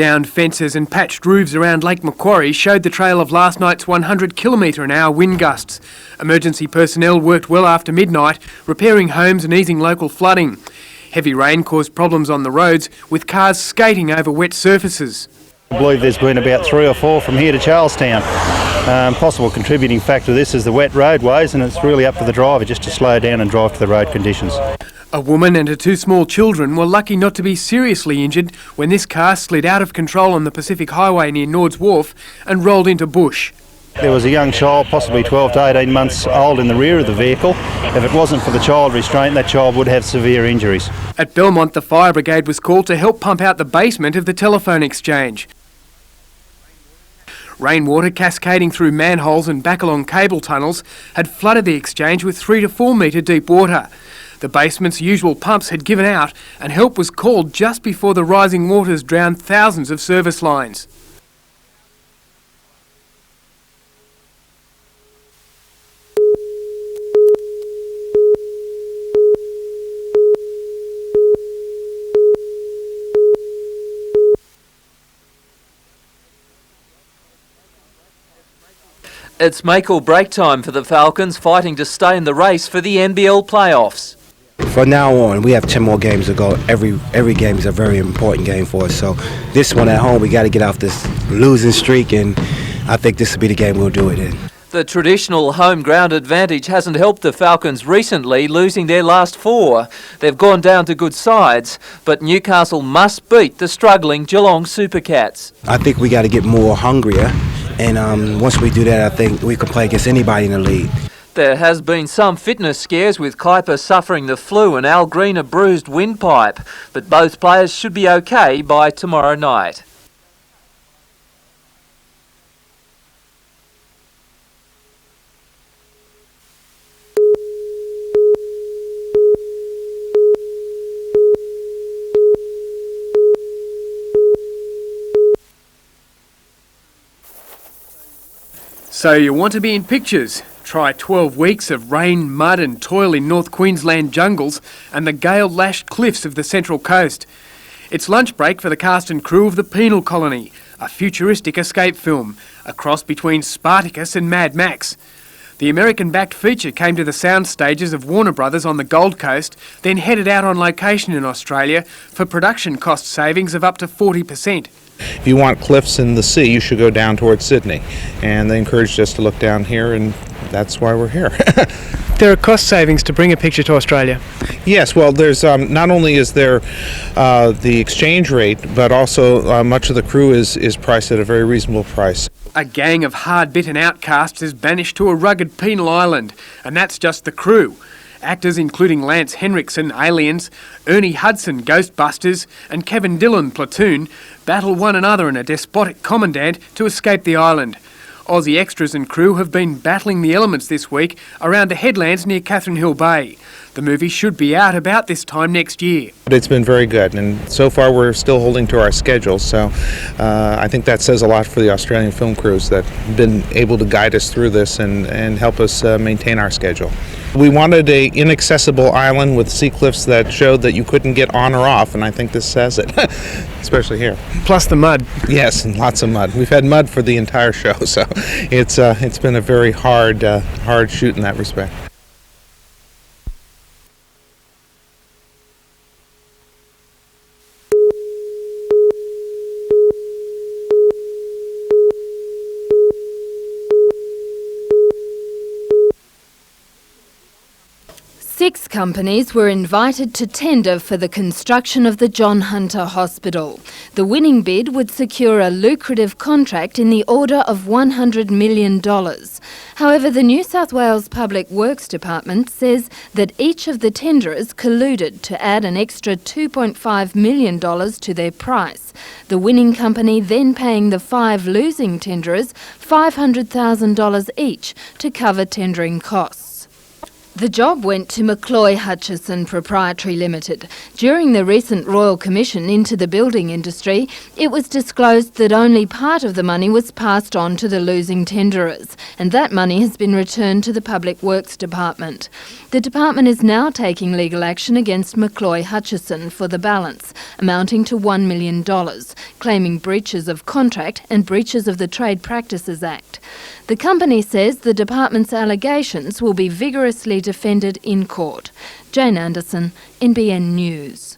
Downed fences and patched roofs around Lake Macquarie showed the trail of last night's 100km/h wind gusts. Emergency personnel worked well after midnight, repairing homes and easing local flooding. Heavy rain caused problems on the roads, with cars skating over wet surfaces. I believe there's been about 3 or 4 from here to Charlestown. Possible contributing factor to this is the wet roadways, and it's really up to the driver just to slow down and drive to the road conditions. A woman and her 2 small children were lucky not to be seriously injured when this car slid out of control on the Pacific Highway near Nords Wharf and rolled into bush. There was a young child, possibly 12 to 18 months old, in the rear of the vehicle. If it wasn't for the child restraint, that child would have severe injuries. At Belmont, the fire brigade was called to help pump out the basement of the telephone exchange. Rainwater cascading through manholes and back along cable tunnels had flooded the exchange with 3 to 4 metre deep water. The basement's usual pumps had given out and help was called just before the rising waters drowned thousands of service lines. It's make or break time for the Falcons, fighting to stay in the race for the NBL playoffs. From now on, we have 10 more games to go. Every game is a very important game for us. So this one at home, we got to get off this losing streak, and I think this will be the game we'll do it in. The traditional home ground advantage hasn't helped the Falcons recently, losing their last 4. They've gone down to good sides, but Newcastle must beat the struggling Geelong Supercats. I think we got to get more hungrier, and once we do that, I think we can play against anybody in the league. There has been some fitness scares, with Kuiper suffering the flu and Al Green a bruised windpipe, but both players should be okay by tomorrow night. So you want to be in pictures? Try 12 weeks of rain, mud and toil in North Queensland jungles and the gale-lashed cliffs of the Central Coast. It's lunch break for the cast and crew of The Penal Colony, a futuristic escape film, a cross between Spartacus and Mad Max. The American-backed feature came to the sound stages of Warner Brothers on the Gold Coast, then headed out on location in Australia for production cost savings of up to 40%. If you want cliffs in the sea, you should go down towards Sydney. And they encouraged us to look down here, and that's why we're here. There are cost savings to bring a picture to Australia. Yes, well, there's not only is there the exchange rate, but also much of the crew is priced at a very reasonable price. A gang of hard-bitten outcasts is banished to a rugged penal island, and that's just the crew. Actors including Lance Henriksen, Aliens, Ernie Hudson, Ghostbusters, and Kevin Dillon, Platoon, battle one another in a despotic commandant to escape the island. Aussie extras and crew have been battling the elements this week around the headlands near Catherine Hill Bay. The movie should be out about this time next year. It's been very good, and so far we're still holding to our schedule, so I think that says a lot for the Australian film crews that have been able to guide us through this and help us maintain our schedule. We wanted an inaccessible island with sea cliffs that showed that you couldn't get on or off, and I think this says it, especially here. Plus the mud. Yes, and lots of mud. We've had mud for the entire show, so it's been a very hard shoot in that respect. Six companies were invited to tender for the construction of the John Hunter Hospital. The winning bid would secure a lucrative contract in the order of $100 million. However, the New South Wales Public Works Department says that each of the tenderers colluded to add an extra $2.5 million to their price, the winning company then paying the 5 losing tenderers $500,000 each to cover tendering costs. The job went to McCloy Hutchison Proprietary Limited. During the recent Royal Commission into the building industry, it was disclosed that only part of the money was passed on to the losing tenderers, and that money has been returned to the Public Works Department. The department is now taking legal action against McCloy Hutchison for the balance, amounting to $1 million, claiming breaches of contract and breaches of the Trade Practices Act. The company says the department's allegations will be vigorously defended in court. Jane Anderson, NBN News.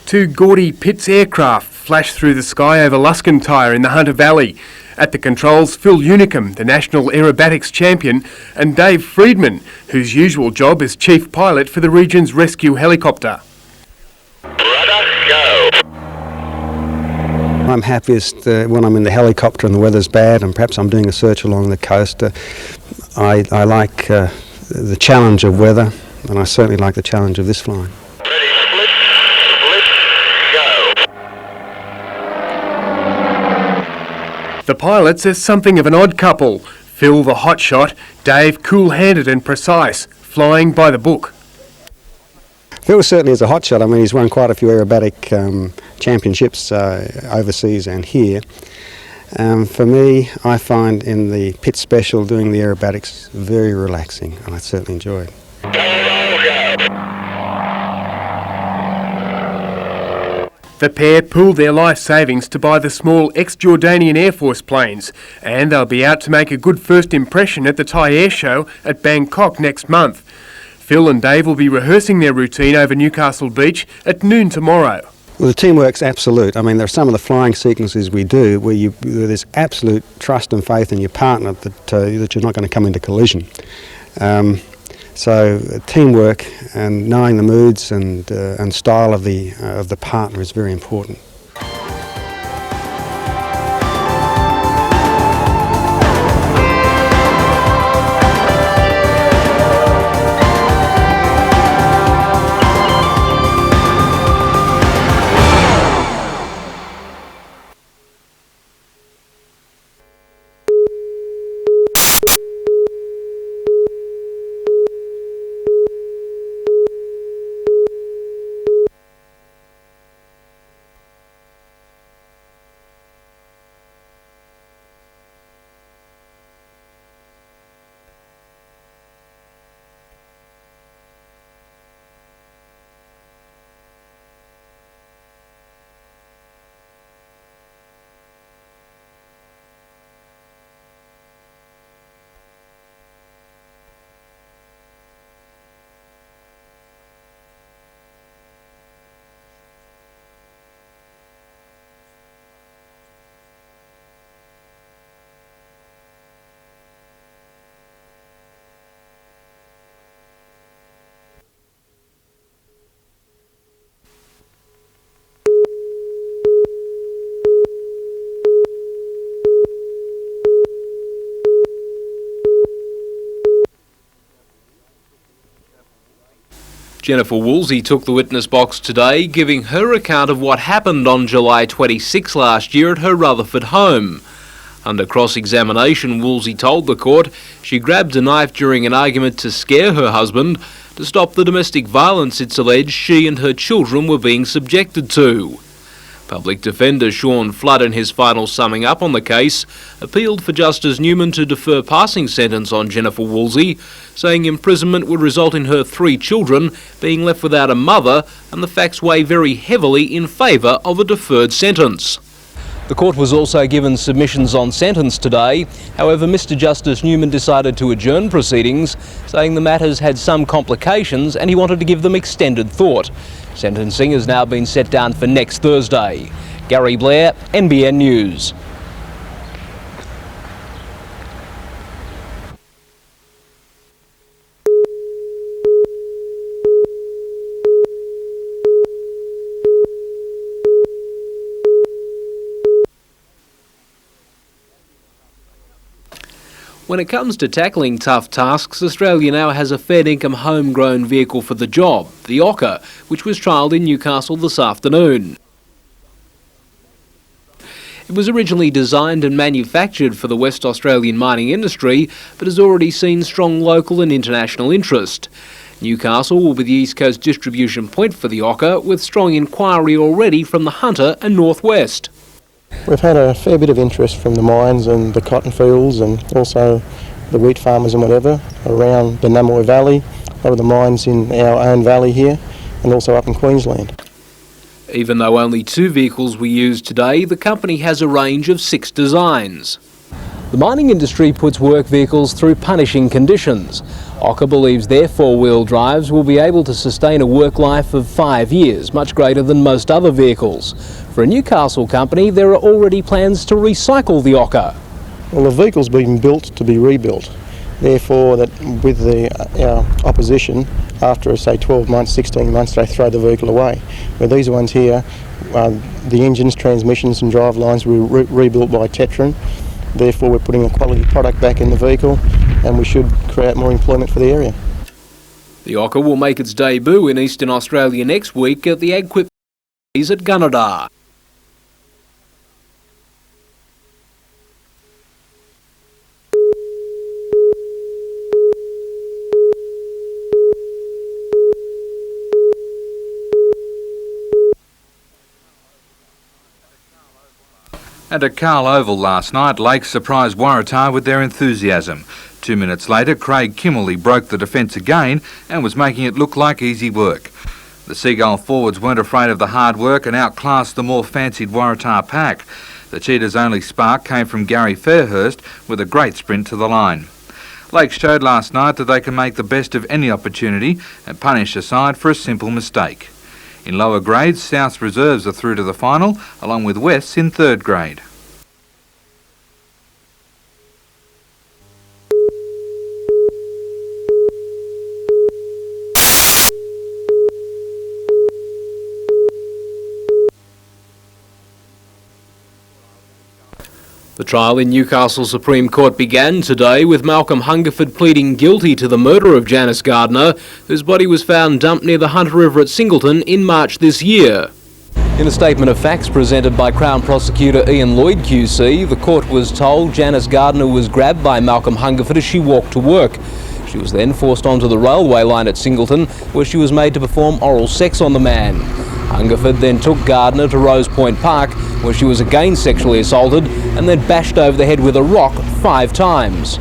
Two gaudy Pitts aircraft flashed through the sky over Luscantire in the Hunter Valley. At the controls, Phil Unicum, the national aerobatics champion, and Dave Friedman, whose usual job is chief pilot for the region's rescue helicopter. I'm happiest when I'm in the helicopter and the weather's bad and perhaps I'm doing a search along the coast. I like the challenge of weather, and I certainly like the challenge of this flying. The pilots are something of an odd couple. Phil the hotshot, Dave cool-handed and precise, flying by the book. Phil certainly is a hotshot. I mean, he's won quite a few aerobatic championships overseas and here. For me, I find in the pit special doing the aerobatics very relaxing, and I certainly enjoy it. The pair pooled their life savings to buy the small ex-Jordanian Air Force planes, and they'll be out to make a good first impression at the Thai Air Show at Bangkok next month. Phil and Dave will be rehearsing their routine over Newcastle Beach at noon tomorrow. Well, the teamwork's absolute. I mean, there are some of the flying sequences we do where there's absolute trust and faith in your partner that you're not going to come into collision. So teamwork and knowing the moods and style of the partner is very important. Jennifer Woolsey took the witness box today, giving her account of what happened on July 26 last year at her Rutherford home. Under cross-examination, Woolsey told the court she grabbed a knife during an argument to scare her husband to stop the domestic violence it's alleged she and her children were being subjected to. Public Defender Sean Flood, in his final summing up on the case, appealed for Justice Newman to defer passing sentence on Jennifer Woolsey, saying imprisonment would result in her 3 children being left without a mother, and the facts weigh very heavily in favour of a deferred sentence. The court was also given submissions on sentence today. However, Mr Justice Newman decided to adjourn proceedings, saying the matters had some complications and he wanted to give them extended thought. Sentencing has now been set down for next Thursday. Gary Blair, NBN News. When it comes to tackling tough tasks, Australia now has a fair income homegrown vehicle for the job, the Ocker, which was trialled in Newcastle this afternoon. It was originally designed and manufactured for the West Australian mining industry, but has already seen strong local and international interest. Newcastle will be the East Coast distribution point for the Ocker, with strong inquiry already from the Hunter and Northwest. We've had a fair bit of interest from the mines and the cotton fields and also the wheat farmers and whatever around the Namoy Valley, a lot of the mines in our own valley here and also up in Queensland. Even though only 2 vehicles were used today, the company has a range of 6 designs. The mining industry puts work vehicles through punishing conditions. Ocker believes their 4-wheel drives will be able to sustain a work life of 5 years, much greater than most other vehicles. For a Newcastle company, there are already plans to recycle the Ocker. Well, the vehicle's been built to be rebuilt. Therefore, that with our opposition, after say 12 months, 16 months, they throw the vehicle away. Where these ones here, the engines, transmissions and drive lines were rebuilt by Tetron. Therefore, we're putting a quality product back in the vehicle and we should create more employment for the area. The Ocker will make its debut in Eastern Australia next week at the AgQuip at Gardner. At a Carl Oval last night, Lakes surprised Waratah with their enthusiasm. 2 minutes later, Craig Kimmerley broke the defence again and was making it look like easy work. The Seagull forwards weren't afraid of the hard work and outclassed the more fancied Waratah pack. The Cheetahs' only spark came from Gary Fairhurst with a great sprint to the line. Lakes showed last night that they can make the best of any opportunity and punish a side for a simple mistake. In lower grades, South's reserves are through to the final, along with West's in 3rd grade. The trial in Newcastle Supreme Court began today with Malcolm Hungerford pleading guilty to the murder of Janice Gardner, whose body was found dumped near the Hunter River at Singleton in March this year. In a statement of facts presented by Crown Prosecutor Ian Lloyd QC, the court was told Janice Gardner was grabbed by Malcolm Hungerford as she walked to work. She was then forced onto the railway line at Singleton, where she was made to perform oral sex on the man. Hungerford then took Gardner to Rose Point Park, where she was again sexually assaulted and then bashed over the head with a rock 5 times.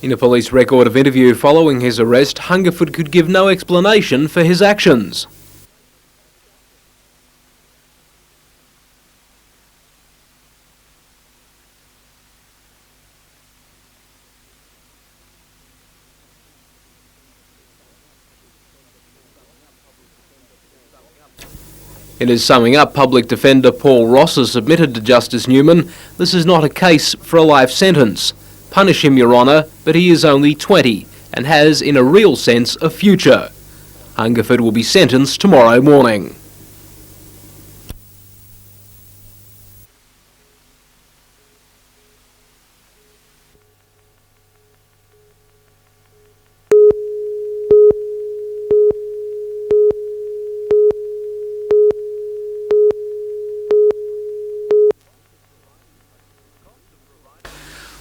In a police record of interview following his arrest, Hungerford could give no explanation for his actions. In his summing up, Public Defender Paul Ross has submitted to Justice Newman, "This is not a case for a life sentence. Punish him, Your Honour, but he is only 20 and has, in a real sense, a future." Hungerford will be sentenced tomorrow morning.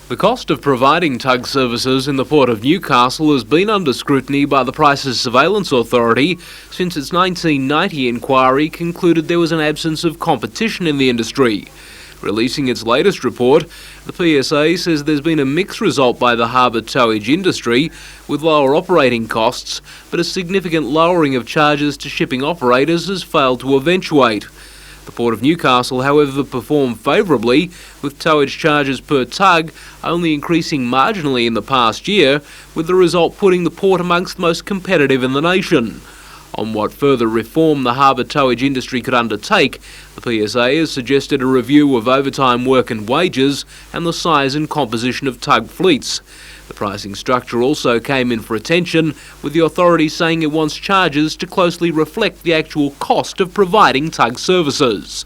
The cost of providing tug services in the Port of Newcastle has been under scrutiny by the Prices Surveillance Authority since its 1990 inquiry concluded there was an absence of competition in the industry. Releasing its latest report, the PSA says there's been a mixed result by the harbour towage industry, with lower operating costs, but a significant lowering of charges to shipping operators has failed to eventuate. The Port of Newcastle, however, performed favourably, with towage charges per tug only increasing marginally in the past year, with the result putting the port amongst the most competitive in the nation. On what further reform the harbour towage industry could undertake, the PSA has suggested a review of overtime work and wages and the size and composition of tug fleets. The pricing structure also came in for attention, with the authority saying it wants charges to closely reflect the actual cost of providing tug services.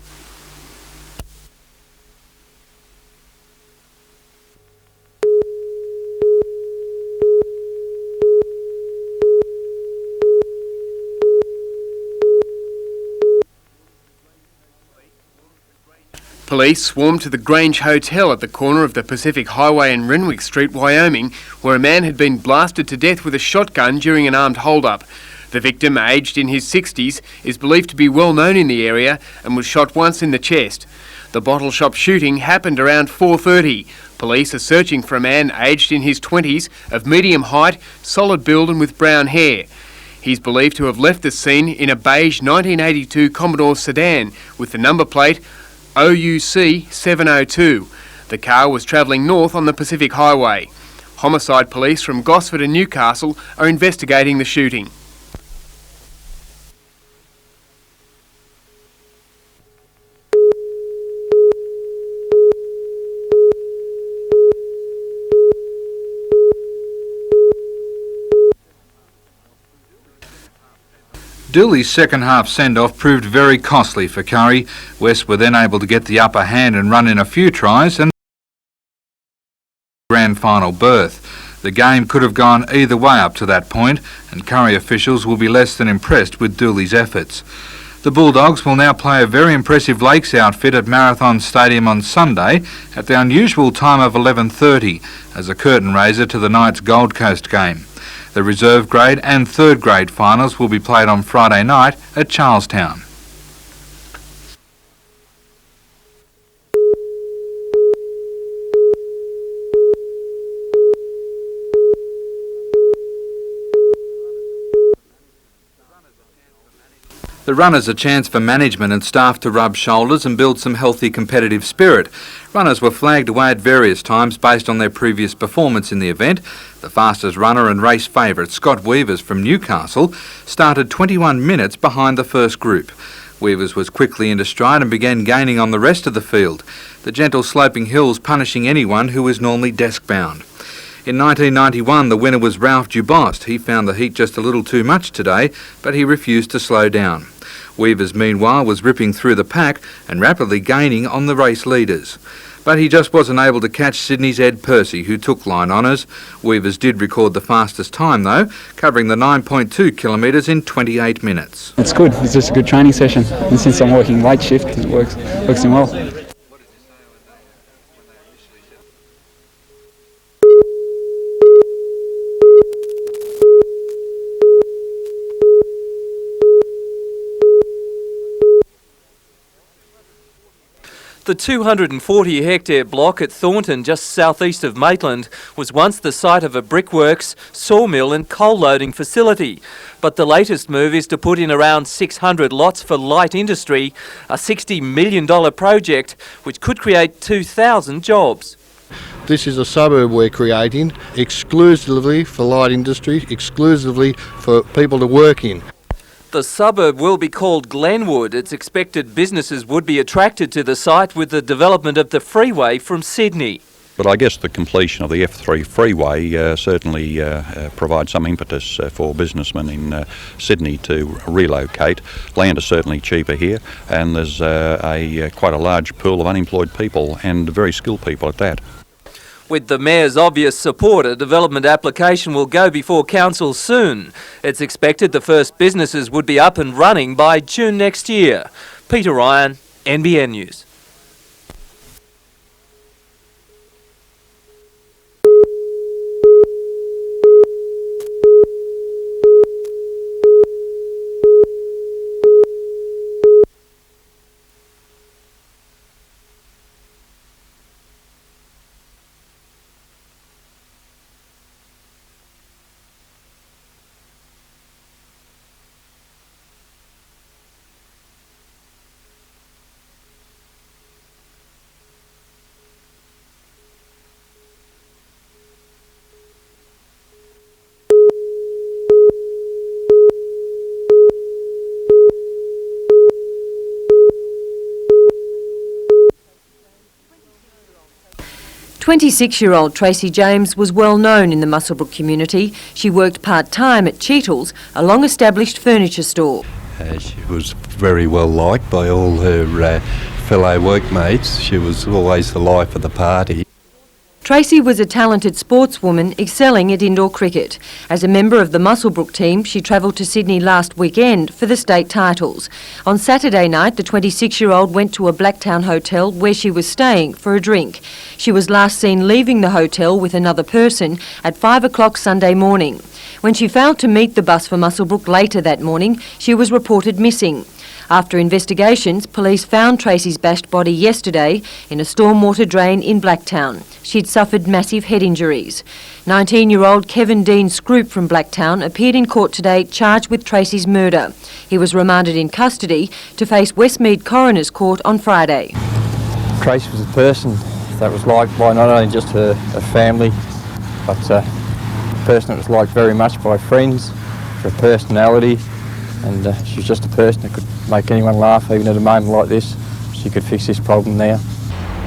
Police swarmed to the Grange Hotel at the corner of the Pacific Highway and Renwick Street, Wyoming, where a man had been blasted to death with a shotgun during an armed hold-up. The victim, aged in his 60s, is believed to be well known in the area and was shot once in the chest. The bottle shop shooting happened around 4:30. Police are searching for a man aged in his 20s, of medium height, solid build and with brown hair. He's believed to have left the scene in a beige 1982 Commodore sedan with the number plate OUC 702. The car was travelling north on the Pacific Highway. Homicide police from Gosford and Newcastle are investigating the shooting. Dooley's second half send-off proved very costly for Curry. West were then able to get the upper hand and run in a few tries and grand final berth. The game could have gone either way up to that point, and Curry officials will be less than impressed with Dooley's efforts. The Bulldogs will now play a very impressive Lakes outfit at Marathon Stadium on Sunday at the unusual time of 11:30 as a curtain raiser to the night's Gold Coast game. The reserve grade and third grade finals will be played on Friday night at Charlestown. The run is a chance for management and staff to rub shoulders and build some healthy competitive spirit. Runners were flagged away at various times based on their previous performance in the event. The fastest runner and race favourite, Scott Weavers from Newcastle, started 21 minutes behind the first group. Weavers was quickly into stride and began gaining on the rest of the field, the gentle sloping hills punishing anyone who is normally desk-bound. In 1991, the winner was Ralph Dubost. He found the heat just a little too much today, but he refused to slow down. Weavers, meanwhile, was ripping through the pack and rapidly gaining on the race leaders. But he just wasn't able to catch Sydney's Ed Percy, who took line honours. Weavers did record the fastest time, though, covering the 9.2 kilometres in 28 minutes. It's good. It's just a good training session. And since I'm working late shift, it works in well. The 240-hectare block at Thornton, just southeast of Maitland, was once the site of a brickworks, sawmill and coal loading facility. But the latest move is to put in around 600 lots for light industry, a $60 million project which could create 2,000 jobs. This is a suburb we're creating exclusively for light industry, exclusively for people to work in. The suburb will be called Glenwood. It's expected businesses would be attracted to the site with the development of the freeway from Sydney. But I guess the completion of the F3 freeway certainly provides some impetus for businessmen in Sydney to relocate. Land is certainly cheaper here, and there's quite a large pool of unemployed people, and very skilled people at that. With the Mayor's obvious support, a development application will go before Council soon. It's expected the first businesses would be up and running by June next year. Peter Ryan, NBN News. 26-year-old Tracy James was well known in the Muswellbrook community. She worked part-time at Cheetle's, a long-established furniture store. She was very well liked by all her fellow workmates. She was always the life of the party. Tracy was a talented sportswoman excelling at indoor cricket. As a member of the Muswellbrook team, she travelled to Sydney last weekend for the state titles. On Saturday night, the 26-year-old went to a Blacktown hotel where she was staying for a drink. She was last seen leaving the hotel with another person at 5 o'clock Sunday morning. When she failed to meet the bus for Muswellbrook later that morning, she was reported missing. After investigations, police found Tracy's bashed body yesterday in a stormwater drain in Blacktown. She'd suffered massive head injuries. 19-year-old Kevin Dean Scroop from Blacktown appeared in court today charged with Tracy's murder. He was remanded in custody to face Westmead Coroner's Court on Friday. Tracy was a person that was liked by not only just her family, but a person that was liked very much by friends, for her personality, and she was just a person that could make anyone laugh, even at a moment like this. She could fix this problem now.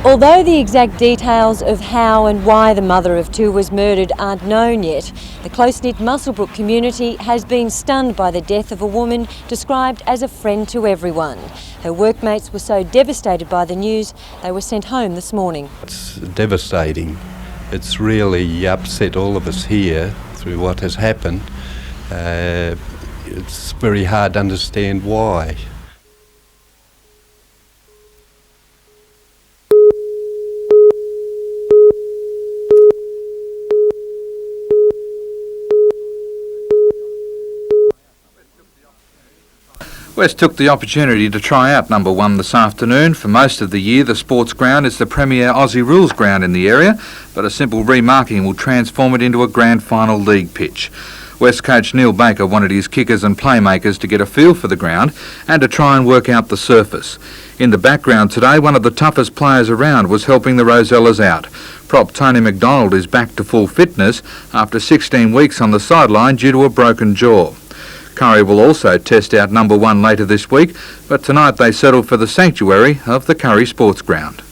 Although the exact details of how and why the mother of two was murdered aren't known yet, the close-knit Muswellbrook community has been stunned by the death of a woman described as a friend to everyone. Her workmates were so devastated by the news, they were sent home this morning. It's devastating. It's really upset all of us here through what has happened. It's very hard to understand why. West took the opportunity to try out number 1 this afternoon. For most of the year, the sports ground is the premier Aussie rules ground in the area, but a simple remarking will transform it into a grand final league pitch. West coach Neil Baker wanted his kickers and playmakers to get a feel for the ground and to try and work out the surface. In the background today, one of the toughest players around was helping the Rosellas out. Prop Tony McDonald is back to full fitness after 16 weeks on the sideline due to a broken jaw. Curry will also test out number 1 later this week, but tonight they settled for the sanctuary of the Curry Sports Ground.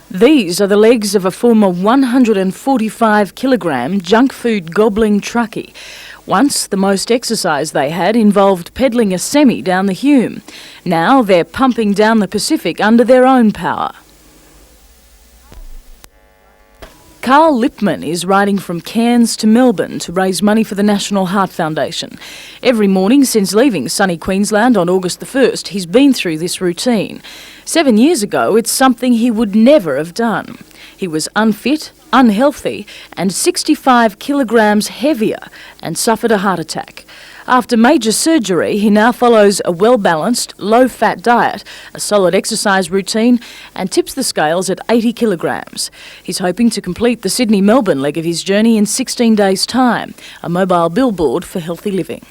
These are the legs of a former 145-kilogram junk food gobbling truckie. Once, the most exercise they had involved pedalling a semi down the Hume. Now they're pumping down the Pacific under their own power. Carl Lipman is riding from Cairns to Melbourne to raise money for the National Heart Foundation. Every morning since leaving sunny Queensland on August the 1st, he's been through this routine. 7 years ago, it's something he would never have done. He was unfit, unhealthy, and 65 kilograms heavier and suffered a heart attack. After major surgery, he now follows a well-balanced, low-fat diet, a solid exercise routine, and tips the scales at 80 kilograms. He's hoping to complete the Sydney-Melbourne leg of his journey in 16 days' time, a mobile billboard for healthy living.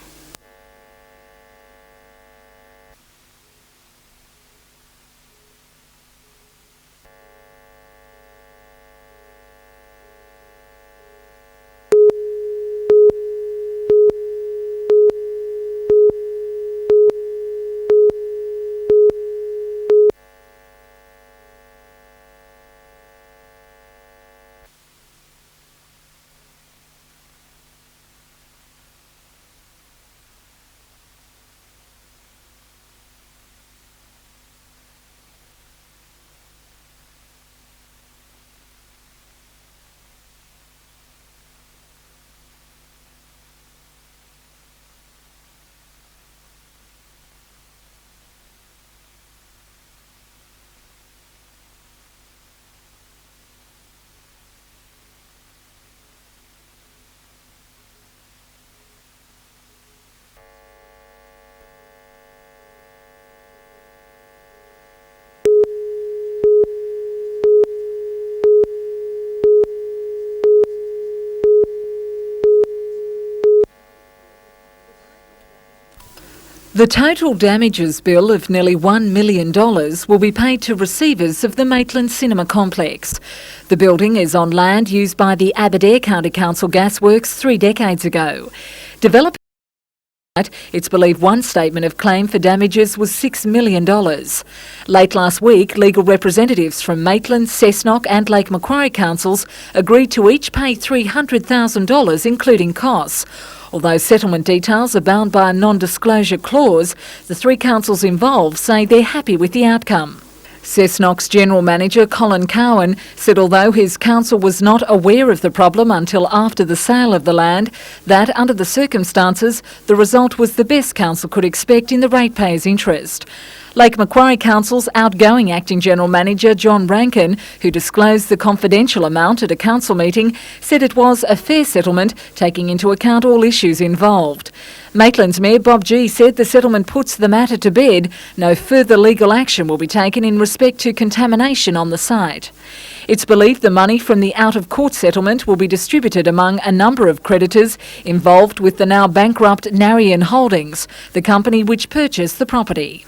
The total damages bill of nearly $1 million will be paid to receivers of the Maitland Cinema Complex. The building is on land used by the Aberdare County Council Gasworks 3 decades ago. Developing it's believed one statement of claim for damages was $6 million. Late last week, legal representatives from Maitland, Cessnock and Lake Macquarie councils agreed to each pay $300,000, including costs. Although settlement details are bound by a non-disclosure clause, the 3 councils involved say they're happy with the outcome. Cessnock's General Manager Colin Cowan said although his council was not aware of the problem until after the sale of the land, that under the circumstances, the result was the best council could expect in the ratepayers' interest. Lake Macquarie Council's outgoing Acting General Manager John Rankin, who disclosed the confidential amount at a council meeting, said it was a fair settlement, taking into account all issues involved. Maitland's Mayor Bob G said the settlement puts the matter to bed. No further legal action will be taken in respect to contamination on the site. It's believed the money from the out-of-court settlement will be distributed among a number of creditors involved with the now bankrupt Narian Holdings, the company which purchased the property.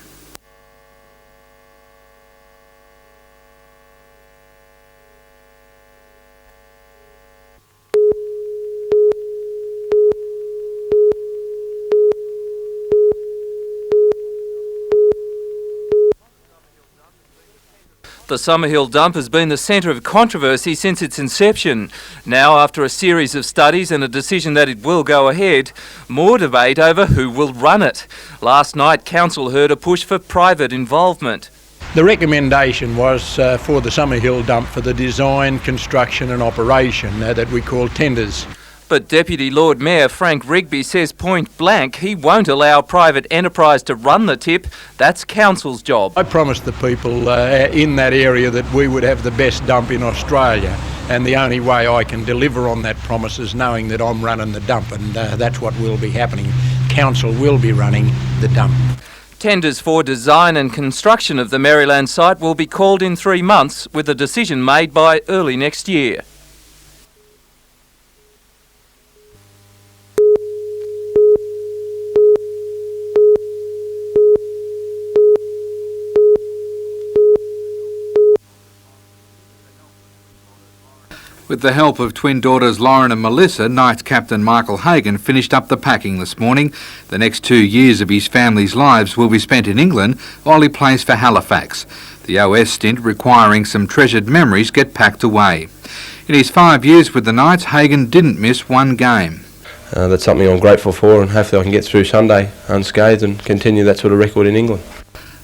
The Summerhill Dump has been the centre of controversy since its inception. Now, after a series of studies and a decision that it will go ahead, more debate over who will run it. Last night, Council heard a push for private involvement. The recommendation was for the Summerhill Dump for the design, construction and operation that we call tenders. But Deputy Lord Mayor Frank Rigby says point blank he won't allow private enterprise to run the tip. That's Council's job. I promised the people in that area that we would have the best dump in Australia, and the only way I can deliver on that promise is knowing that I'm running the dump, and that's what will be happening. Council will be running the dump. Tenders for design and construction of the Maryland site will be called in 3 months, with a decision made by early next year. With the help of twin daughters Lauren and Melissa, Knights captain Michael Hagan finished up the packing this morning. The next 2 years of his family's lives will be spent in England while he plays for Halifax. The OS stint requiring some treasured memories get packed away. In his 5 years with the Knights, Hagan didn't miss one game. That's something I'm grateful for, and hopefully I can get through Sunday unscathed and continue that sort of record in England.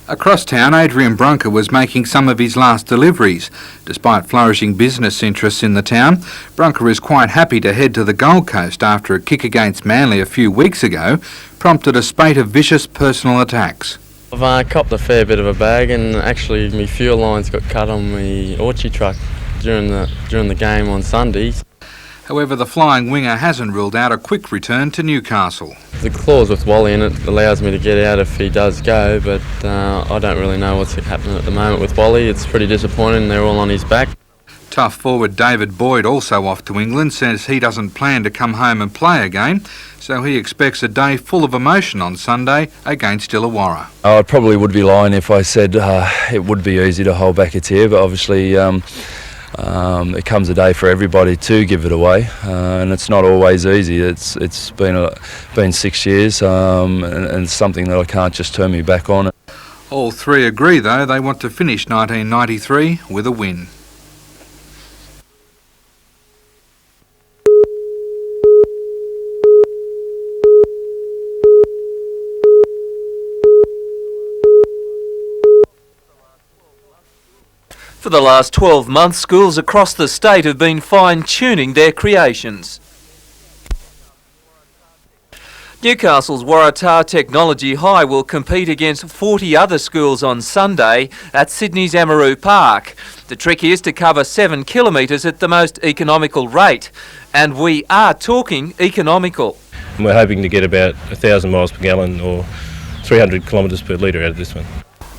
Across town, Adrian Brunker was making some of his last deliveries. Despite flourishing business interests in the town, Brunker is quite happy to head to the Gold Coast after a kick against Manly a few weeks ago prompted a spate of vicious personal attacks. I've copped a fair bit of a bag, and actually my fuel lines got cut on my Orchie truck during the game on Sunday. However, the flying winger hasn't ruled out a quick return to Newcastle. The clause with Wally in it allows me to get out if he does go, but I don't really know what's happening at the moment with Wally. It's pretty disappointing, they're all on his back. Tough forward David Boyd, also off to England, says he doesn't plan to come home and play again, so he expects a day full of emotion on Sunday against Illawarra. I probably would be lying if I said it would be easy to hold back a tear, but obviously it comes a day for everybody to give it away, and it's not always easy. It's been 6 years, and something that I can't just turn me back on. All three agree, though, they want to finish 1993 with a win. For the last 12 months, schools across the state have been fine-tuning their creations. Newcastle's Waratah Technology High will compete against 40 other schools on Sunday at Sydney's Amaroo Park. The trick is to cover 7 kilometres at the most economical rate. And we are talking economical. We're hoping to get about 1,000 miles per gallon or 300 kilometres per litre out of this one.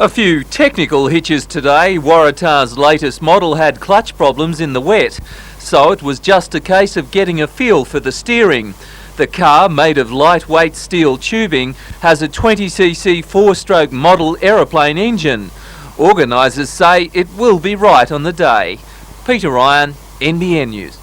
A few technical hitches today. Waratah's latest model had clutch problems in the wet, so it was just a case of getting a feel for the steering. The car, made of lightweight steel tubing, has a 20cc four-stroke model aeroplane engine. Organisers say it will be right on the day. Peter Ryan, NBN News.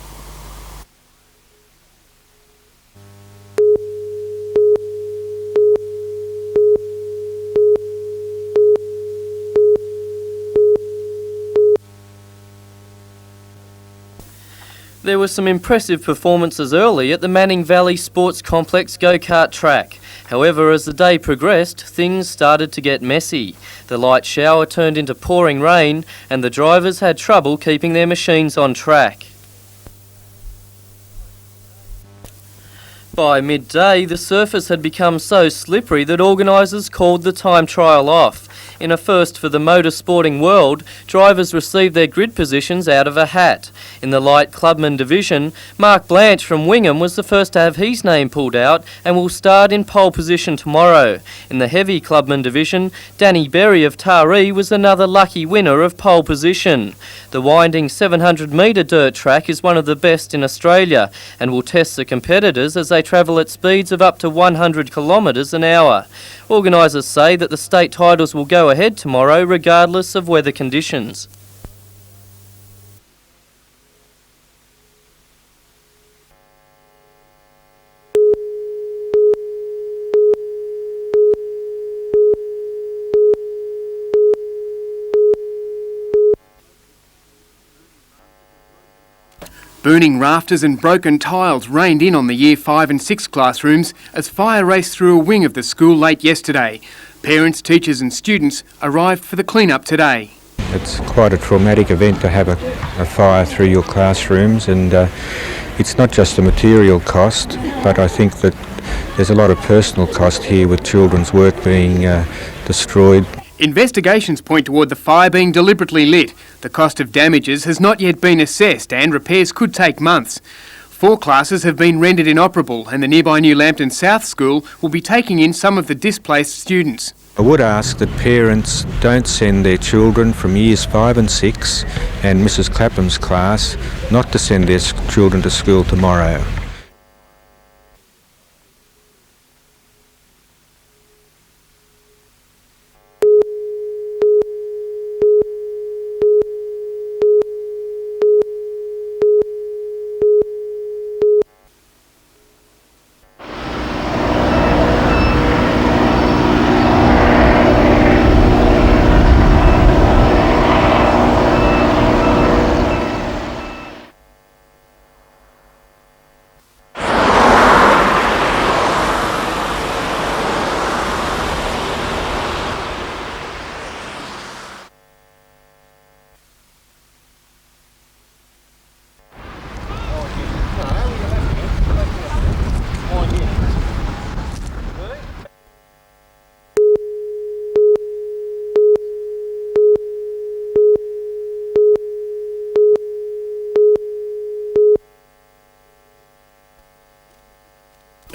There were some impressive performances early at the Manning Valley Sports Complex go-kart track. However, as the day progressed, things started to get messy. The light shower turned into pouring rain and the drivers had trouble keeping their machines on track. By midday, the surface had become so slippery that organisers called the time trial off. In a first for the motorsporting world, drivers received their grid positions out of a hat. In the light clubman division, Mark Blanche from Wingham was the first to have his name pulled out and will start in pole position tomorrow. In the heavy clubman division, Danny Berry of Taree was another lucky winner of pole position. The winding 700-metre dirt track is one of the best in Australia and will test the competitors as they travel at speeds of up to 100 kilometres an hour. Organisers say that the state titles will go ahead tomorrow regardless of weather conditions. Burning rafters and broken tiles rained in on the Year 5 and 6 classrooms as fire raced through a wing of the school late yesterday. Parents, teachers and students arrived for the clean-up today. It's quite a traumatic event to have a fire through your classrooms, and it's not just a material cost, but I think that there's a lot of personal cost here with children's work being destroyed. Investigations point toward the fire being deliberately lit. The cost of damages has not yet been assessed and repairs could take months. 4 classes have been rendered inoperable and the nearby New Lambton South School will be taking in some of the displaced students. I would ask that parents don't send their children from years 5 and 6 and Mrs. Clapham's class not to send their children to school tomorrow.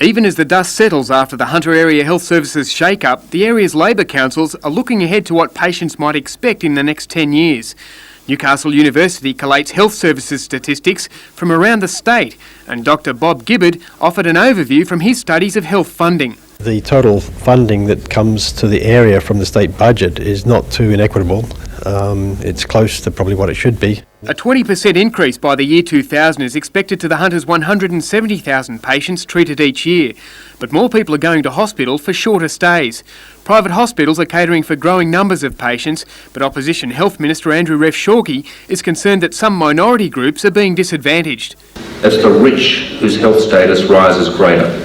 Even as the dust settles after the Hunter Area Health Services shake-up, the area's Labor councils are looking ahead to what patients might expect in the next 10 years. Newcastle University collates health services statistics from around the state, and Dr Bob Gibbard offered an overview from his studies of health funding. The total funding that comes to the area from the state budget is not too inequitable. It's close to probably what it should be. A 20% increase by the year 2000 is expected to the Hunter's 170,000 patients treated each year, but more people are going to hospital for shorter stays. Private hospitals are catering for growing numbers of patients, but Opposition Health Minister Andrew Reff-Shorkey is concerned that some minority groups are being disadvantaged. It's the rich whose health status rises greater.